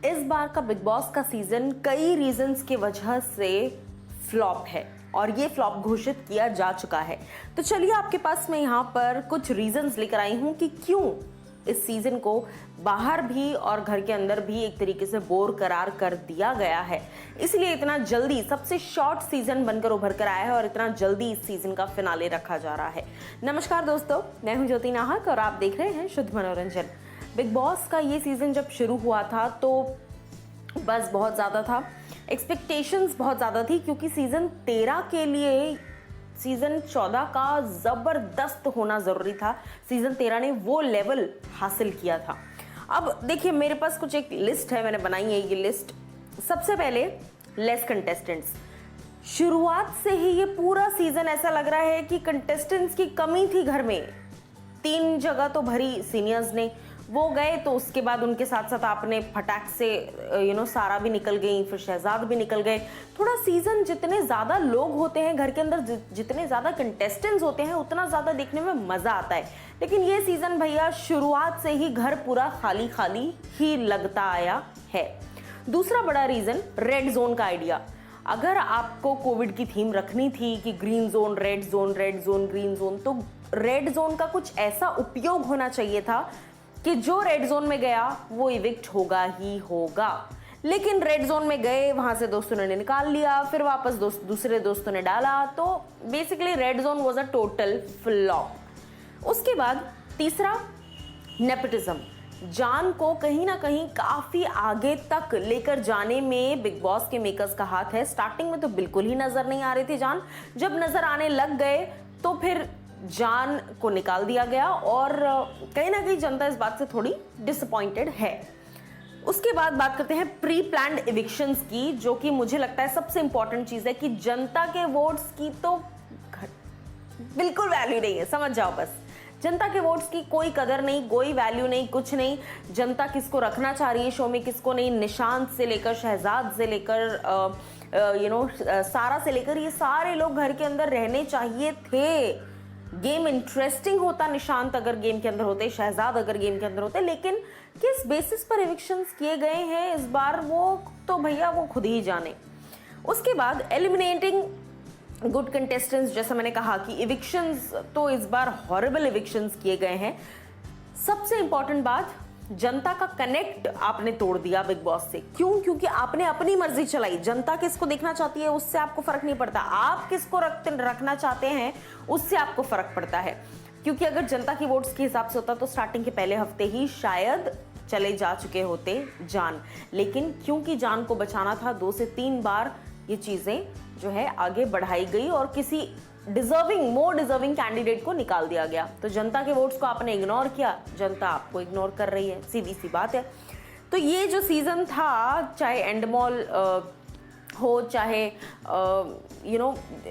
इस बार का big boss का सीजन कई रीजंस की वजह से फ्लॉप है और ये फ्लॉप घोषित किया जा चुका है। तो चलिए आपके पास मैं यहाँ पर कुछ रीजंस लेकर आई हूँ कि क्यों इस सीजन को बाहर भी और घर के अंदर भी एक तरीके से बोर करार कर दिया गया है। इसलिए इतना जल्दी सबसे शॉर्ट सीजन बनकर उभर कर आया है और इतना जल्दी इस सीजन का फिनाले रखा जा रहा है। नमस्कार दोस्तों, मैं हूं ज्योति नाहक और आप देख रहे हैं शुद्ध मनोरंजन। बिग बॉस का ये सीजन जब शुरू हुआ था तो बस बहुत ज़्यादा था, एक्सपेक्टेशंस बहुत ज़्यादा थी, क्योंकि सीज़न 13 के लिए सीज़न 14 का ज़बरदस्त होना ज़रूरी था। सीज़न 13 ने वो लेवल हासिल किया था। अब देखिए मेरे पास कुछ एक लिस्ट है, मैंने बनाई है ये लिस्ट। सबसे पहले लेस कंटेस्टेंट्स। शुरुआत से ही ये पूरा सीज़न ऐसा लग रहा है कि कंटेस्टेंट्स की कमी थी घर में। 3 जगह तो भरी सीनियर्स ने, वो गए तो उसके बाद उनके साथ साथ आपने फटाक से सारा भी निकल गई, फिर शहजाद भी निकल गए। थोड़ा सीजन जितने ज़्यादा लोग होते हैं घर के अंदर, जितने ज़्यादा कंटेस्टेंट्स होते हैं, उतना ज़्यादा देखने में मज़ा आता है। लेकिन ये सीज़न भैया शुरुआत से ही घर पूरा खाली खाली ही लगता आया है। दूसरा बड़ा रीज़न रेड जोन का आइडिया। अगर आपको कोविड की थीम रखनी थी कि green zone, red zone, green zone, तो रेड जोन का कुछ ऐसा उपयोग होना चाहिए था कि जो रेड जोन में गया वो इविक्ट होगा ही होगा। लेकिन रेड जोन में गए, वहां से दोस्तों ने निकाल लिया, फिर वापस दूसरे दोस्तों ने डाला, तो basically red zone was a total flop. उसके बाद तीसरा नेपोटिज्म। जान को कहीं ना कहीं काफी आगे तक लेकर जाने में बिग बॉस के मेकर्स का हाथ है। स्टार्टिंग में तो बिल्कुल ही नजर नहीं आ रही थी जान, जब नजर आने लग गए तो फिर जान को निकाल दिया गया और कहीं ना कहीं जनता इस बात से थोड़ी डिसअपॉइंटेड है। उसके बाद बात करते हैं प्री प्लान्ड इविक्शंस की, जो कि मुझे लगता है सबसे इंपॉर्टेंट चीज है कि जनता के वोट्स की तो बिल्कुल वैल्यू नहीं है। समझ जाओ, बस जनता के वोट्स की कोई कदर नहीं, कोई वैल्यू नहीं, कुछ नहीं। जनता किसको रखना चाह रही है शो में, किसको नहीं। निशांत से लेकर शहजाद से लेकर सारा से लेकर ये सारे लोग घर के अंदर रहने चाहिए थे। गेम इंटरेस्टिंग होता निशांत अगर गेम के अंदर होते, शहजाद अगर गेम के अंदर होते। लेकिन किस बेसिस पर इविक्शंस किए गए हैं इस बार, वो तो भैया वो खुद ही जाने। उसके बाद एलिमिनेटिंग गुड कंटेस्टेंट्स। जैसा मैंने कहा कि इविक्शंस तो इस बार हॉरिबल इविक्शंस किए गए हैं। सबसे इंपॉर्टेंट बात, जनता का कनेक्ट आपने तोड़ दिया बिग बॉस से। क्यों? क्योंकि आपने अपनी मर्जी चलाई। जनता किसको देखना चाहती है उससे आपको फर्क नहीं पड़ता, आप किसको रखना चाहते हैं उससे आपको फर्क पड़ता है। क्योंकि अगर जनता की वोट्स के हिसाब से होता तो स्टार्टिंग के पहले हफ्ते ही शायद चले जा चुके होते जान। लेकिन क्योंकि जान को बचाना था, 2 से 3 बार ये चीजें जो है आगे बढ़ाई गई और किसी मोर डिजर्विंग कैंडिडेट को निकाल दिया गया। तो जनता के वोट्स को आपने इग्नोर किया, जनता आपको इग्नोर कर रही है, सीधी सी बात है। तो ये जो सीजन था, चाहे एंडमॉल हो, चाहे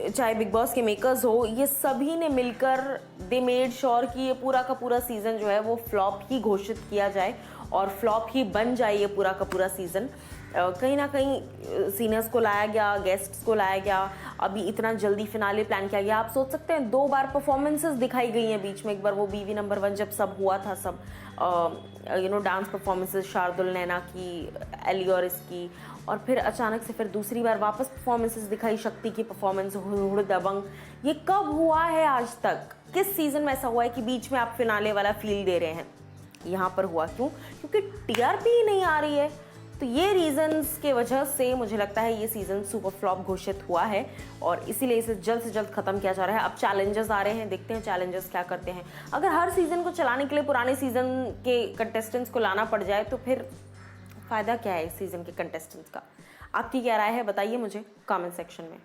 चाहे बिग बॉस के मेकर्स हो, ये सभी ने मिलकर दे मेड श्योर कि ये पूरा का पूरा सीजन जो है वो फ्लॉप ही घोषित किया जाए और फ्लॉप ही बन जाए ये पूरा का पूरा सीजन। कहीं ना कहीं सीनियर्स को लाया गया, गेस्ट्स को लाया गया, अभी इतना जल्दी फिनाले प्लान किया गया। आप सोच सकते हैं 2 बार परफॉर्मेंसेस दिखाई गई हैं बीच में। एक बार वो बीवी नंबर 1 जब सब हुआ था, सब डांस परफॉर्मेंसेस, शार्दुल नैना की, एली और इसकी, और फिर अचानक से फिर दूसरी बार वापस परफॉर्मेंसेस दिखाई, शक्ति की परफॉर्मेंस, हुड़ दबंग। ये कब हुआ है आज तक? किस सीजन में ऐसा हुआ है कि बीच में आप फिनाले वाला फील दे रहे हैं? यहाँ पर हुआ क्यों? क्योंकि टीआरपी ही नहीं आ रही है। तो ये रीजंस के वजह से मुझे लगता है ये सीजन सुपर फ्लॉप घोषित हुआ है और इसीलिए इसे जल्द से जल्द खत्म किया जा रहा है। अब चैलेंजर्स आ रहे हैं, देखते हैं चैलेंजर्स क्या करते हैं। अगर हर सीजन को चलाने के लिए पुराने सीजन के कंटेस्टेंट्स को लाना पड़ जाए तो फिर फायदा क्या है इस सीजन के कंटेस्टेंट्स का? आपकी क्या राय है बताइए मुझे कमेंट सेक्शन में।